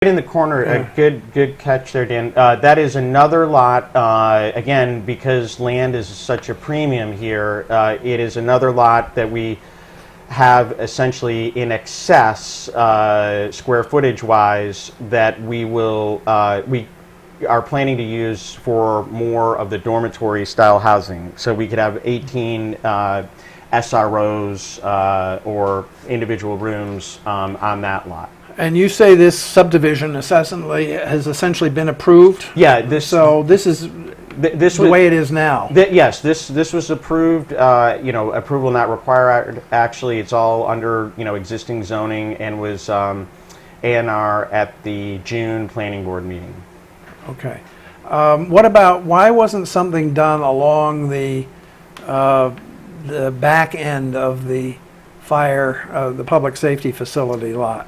in the corner, a good catch there, Dan. That is another lot, again, because land is such a premium here, it is another lot that we have essentially in excess, square footage wise, that we are planning to use for more of the dormitory style housing. So we could have 18 SROs or individual rooms on that lot. And you say this subdivision has essentially been approved? Yeah, So this is the way it is now? Yes, this was approved, approval not required. Actually, it's all under, existing zoning and was A&R at the June planning board meeting. Okay. Why wasn't something done along the back end of the the public safety facility lot?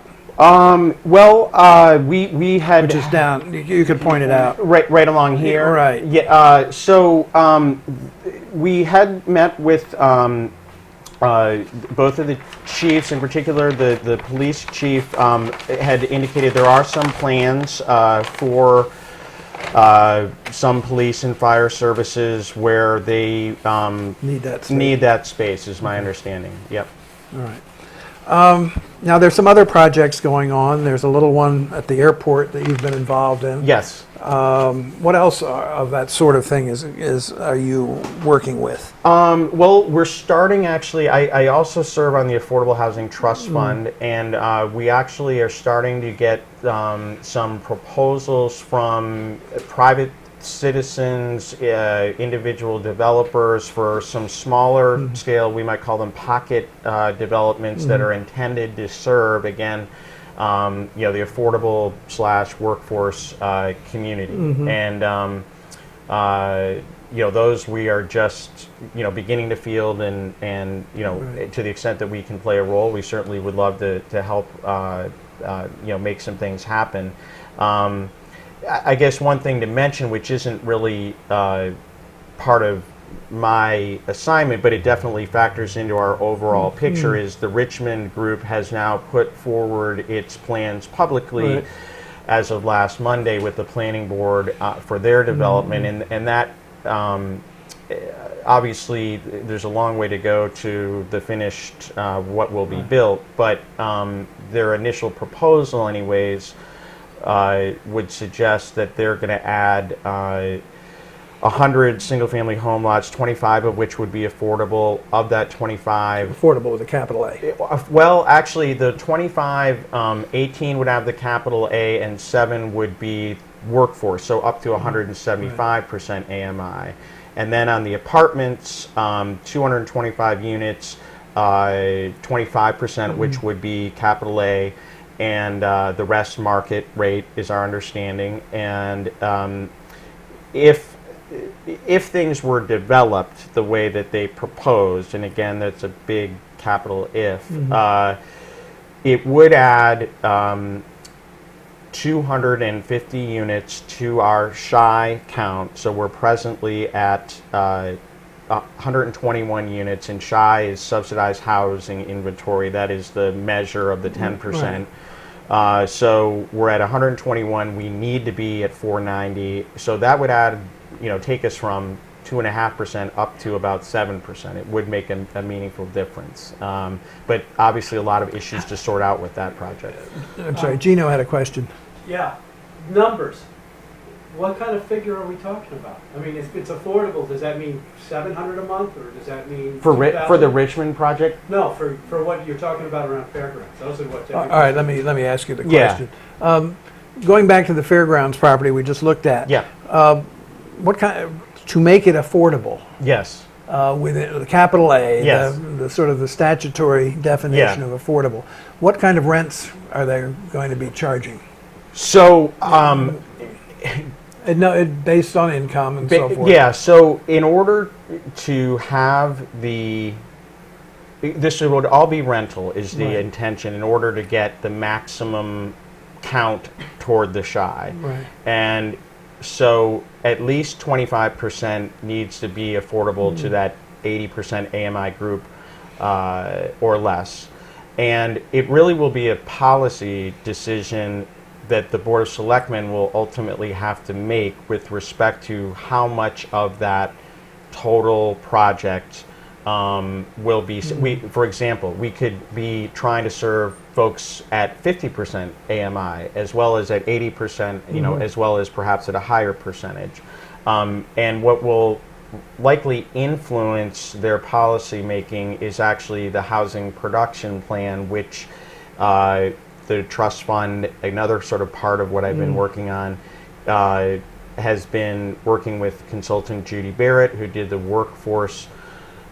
We had, which is down. You could point it out. Right along here. Right. Yeah. We had met with both of the chiefs, in particular the police chief had indicated there are some plans for some police and fire services where they need that space, is my understanding. Yep. All right. Now there's some other projects going on. There's a little one at the airport that you've been involved in. Yes. What else of that sort of thing are you working with? Well, we're starting actually. I also serve on the Affordable Housing Trust Fund, and we actually are starting to get some proposals from private citizens, individual developers for some smaller scale, we might call them pocket developments that are intended to serve, again, the affordable / workforce community. And those we are just beginning to field, and to the extent that we can play a role, we certainly would love to help make some things happen. I guess one thing to mention, which isn't really part of my assignment, but it definitely factors into our overall picture, is the Richmond group has now put forward its plans publicly as of last Monday with the planning board for their development, and that obviously there's a long way to go to the finished what will be built, but their initial proposal anyways would suggest that they're going to add 100 single-family home lots, 25 of which would be affordable. Of that 25... Affordable with a capital A. Well, actually, the 25, 18 would have the capital A, and 7 would be workforce, so up to 175% AMI. And then on the apartments, 225 units, 25%, which would be capital A, and the rest market rate is our understanding. And if things were developed the way that they proposed, and again that's a big capital if, it would add 250 units to our SHI count. So we're presently at 121 units, and SHI is subsidized housing inventory. That is the measure of the 10%. So we're at 121. We need to be at 490. So that would add, take us from 2.5% up to about 7%. It would make a meaningful difference. But obviously a lot of issues to sort out with that project. I'm sorry, Gino had a question. Yeah, numbers. What kind of figure are we talking about? I mean, if it's affordable, does that mean $700 a month, or does that mean for the Richmond project? No, for what you're talking about around Fairgrounds. Those are what. All right, let me ask you the question. Going back to the Fairgrounds property we just looked at. Yeah. What to make it affordable? Yes. With the capital A, yes. the sort of the statutory definition of affordable. What kind of rents are they going to be charging? So. Based on income and so forth. Yeah, so in order to have this would all be rental is the intention, in order to get the maximum count toward the SHI. Right. And so at least 25% needs to be affordable to that 80% AMI group or less. And it really will be a policy decision that the Board of Selectmen will ultimately have to make with respect to how much of that total project will be. For example, we could be trying to serve folks at 50% AMI as well as at 80%, as well as perhaps at a higher percentage. And what will likely influence their policy making is actually the housing production plan, which the trust fund, another sort of part of what I've been working on, has been working with consultant Judy Barrett, who did the workforce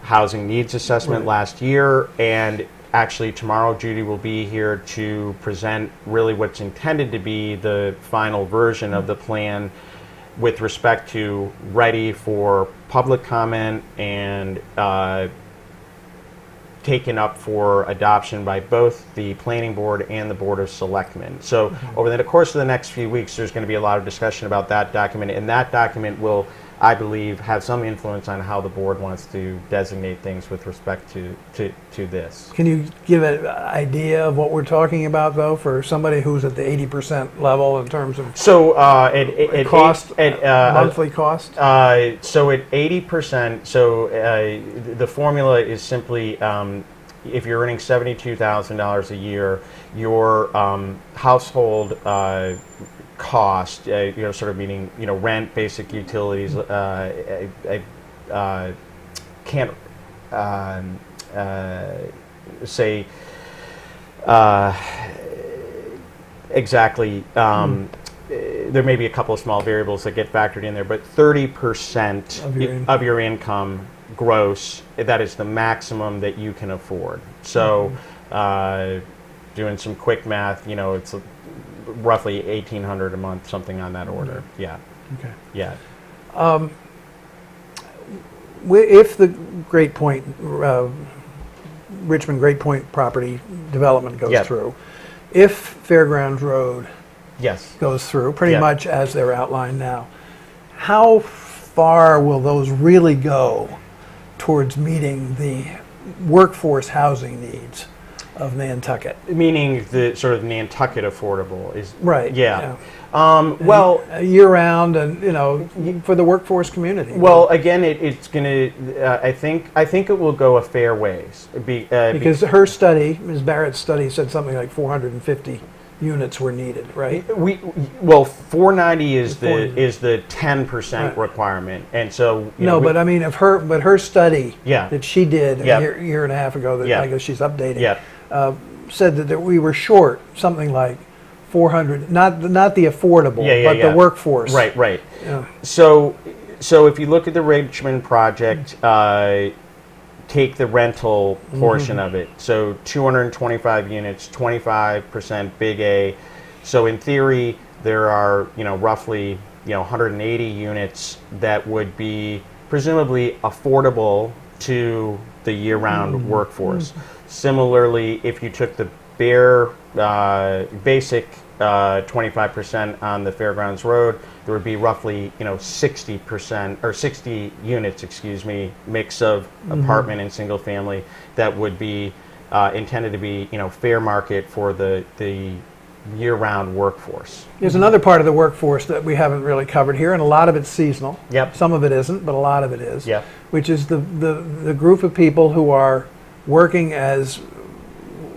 housing needs assessment last year. And actually tomorrow Judy will be here to present really what's intended to be the final version of the plan with respect to ready for public comment and taken up for adoption by both the Planning Board and the Board of Selectmen. So over the course of the next few weeks, there's going to be a lot of discussion about that document, and that document will, I believe, have some influence on how the board wants to designate things with respect to this. Can you give an idea of what we're talking about, though, for somebody who's at the 80% level in terms of So cost, monthly cost? So at 80%, the formula is simply if you're earning $72,000 a year, your household cost, sort of meaning, rent, basic utilities, can't say exactly. There may be a couple of small variables that get factored in there, but 30% of your income gross, that is the maximum that you can afford. So doing some quick math, it's roughly $1,800 a month, something on that order. Yeah. Okay. Yeah. If the Great Point, Richmond Great Point property development goes through, if Fairgrounds Road goes through, pretty much as they're outlined now, how far will those really go towards meeting the workforce housing needs of Nantucket? Meaning the sort of Nantucket affordable is right. Yeah. Well, year round, and for the workforce community. Well, again, it's going to. I think it will go a fair ways. Because her study, Ms. Barrett's study, said something like 450 units were needed, right? 490 is the 10% requirement, and so but I mean, her study that she did a year and a half ago, that I guess she's updating, said that we were short something like 400, not the affordable, but the workforce. Right. Yeah. So if you look at the Richmond project, take the rental portion of it. So 225 units, 25% big A. So in theory, there are roughly 180 units that would be presumably affordable to the year-round workforce. Similarly, if you took the bare basic 25% on the Fairgrounds Road, there would be roughly 60% or 60 units, mix of apartment and single family that would be intended to be fair market for the year-round workforce. There's another part of the workforce that we haven't really covered here, and a lot of it's seasonal. Yep. Some of it isn't, but a lot of it is. Yep. Which is the group of people who are working as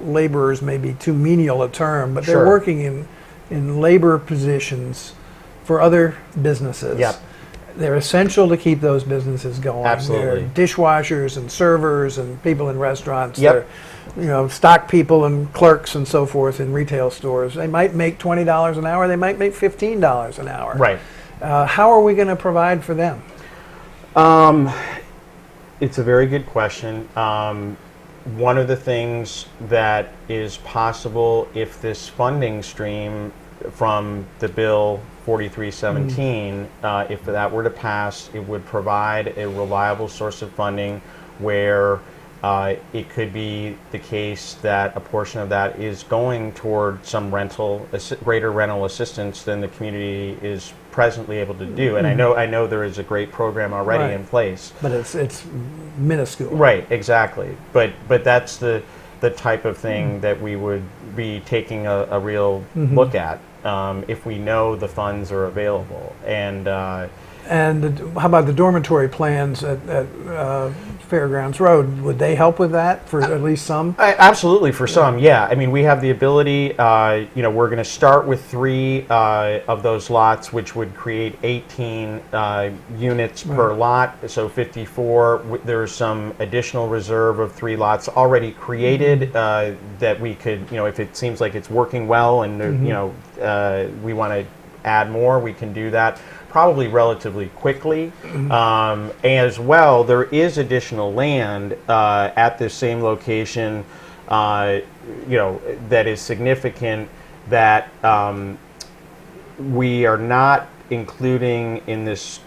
laborers, may be too menial a term, but they're working in labor positions for other businesses. Yep. They're essential to keep those businesses going. Absolutely. They're dishwashers and servers and people in restaurants. Yep. They're, stock people and clerks and so forth in retail stores. They might make $20 an hour. They might make $15 an hour. Right. How are we going to provide for them? It's a very good question. One of the things that is possible if this funding stream from the bill 4317, if that were to pass, it would provide a reliable source of funding where it could be the case that a portion of that is going toward some greater rental assistance than the community is presently able to do. And I know there is a great program already in place. But it's minuscule. Right, exactly. But that's the type of thing that we would be taking a real look at. if we know the funds are available. And how about the dormitory plans at Fairgrounds Road? Would they help with that for at least some? Absolutely, for some, yeah. I mean, we have the ability, we're going to start with 3 of those lots, which would create 18 units per lot, so 54. There's some additional reserve of 3 lots already created that we could, if it seems like it's working well and, we want to add more, we can do that probably relatively quickly. As well, there is additional land at this same location, that is significant that we are not including in this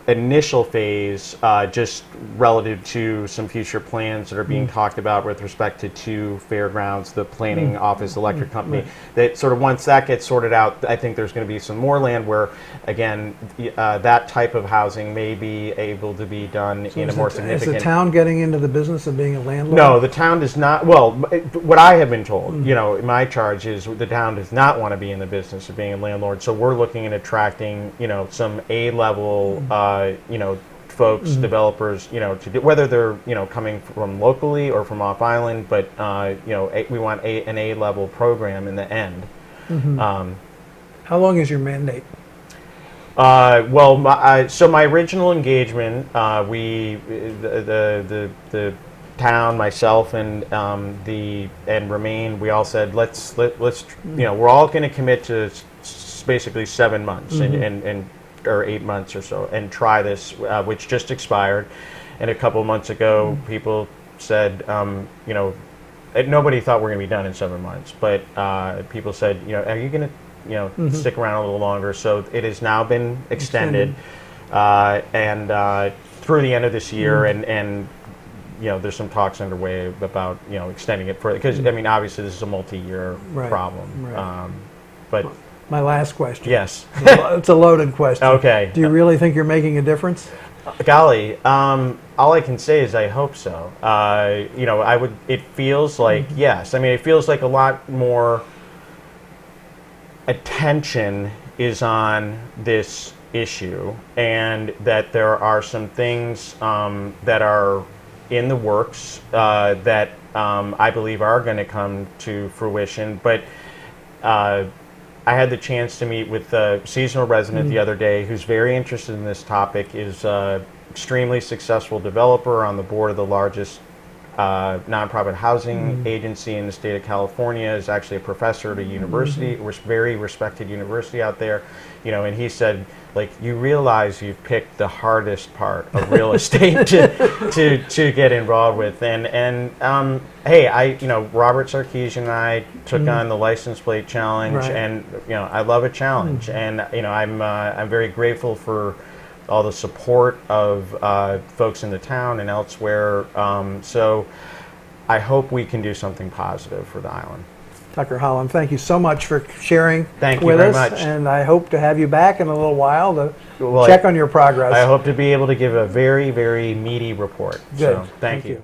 initial phase, just relative to some future plans that are being talked about with respect to 2 fairgrounds, the planning office, electric company. That sort of once that gets sorted out, I think there's going to be some more land where, again, that type of housing may be able to be done in a more significant. Is the town getting into the business of being a landlord? No, the town does not. Well, what I have been told, my charge is the town does not want to be in the business of being a landlord. So we're looking at attracting, some A-level. Folks, developers, to do, whether they're, coming from locally or from off island, but, we want an A-level program in the end. How long is your mandate? So my original engagement, the town, myself, and Remain, we all said let's we're all going to commit to basically 7 months and or 8 months or so, and try this, which just expired. And a couple of months ago, people said, nobody thought we're going to be done in 7 months, but people said, are you going to, stick around a little longer? So it has now been extended, and through the end of this year, and there's some talks underway about extending it further, because I mean, obviously this is a multi-year problem, but. My last question. Yes. It's a loaded question. Okay. Do you really think you're making a difference? Golly, all I can say is I hope so. It feels like, yes. I mean, it feels like a lot more attention is on this issue, and that there are some things that are in the works that I believe are going to come to fruition. But I had the chance to meet with a seasonal resident the other day who's very interested in this topic, is an extremely successful developer on the board of the largest nonprofit housing agency in the state of California, is actually a professor at a university, very respected university out there, and he said, you realize you've picked the hardest part of real estate to get involved with, and hey, Robert Sarkeesian and I took on the license plate challenge, and I love a challenge, and I'm very grateful for all the support of folks in the town and elsewhere. So I hope we can do something positive for the island. Tucker Holland, thank you so much for sharing Thank you with very us, much. and I hope to have you back in a little while to check on your progress. I hope to be able to give a very, very meaty report. Good. So, thank you.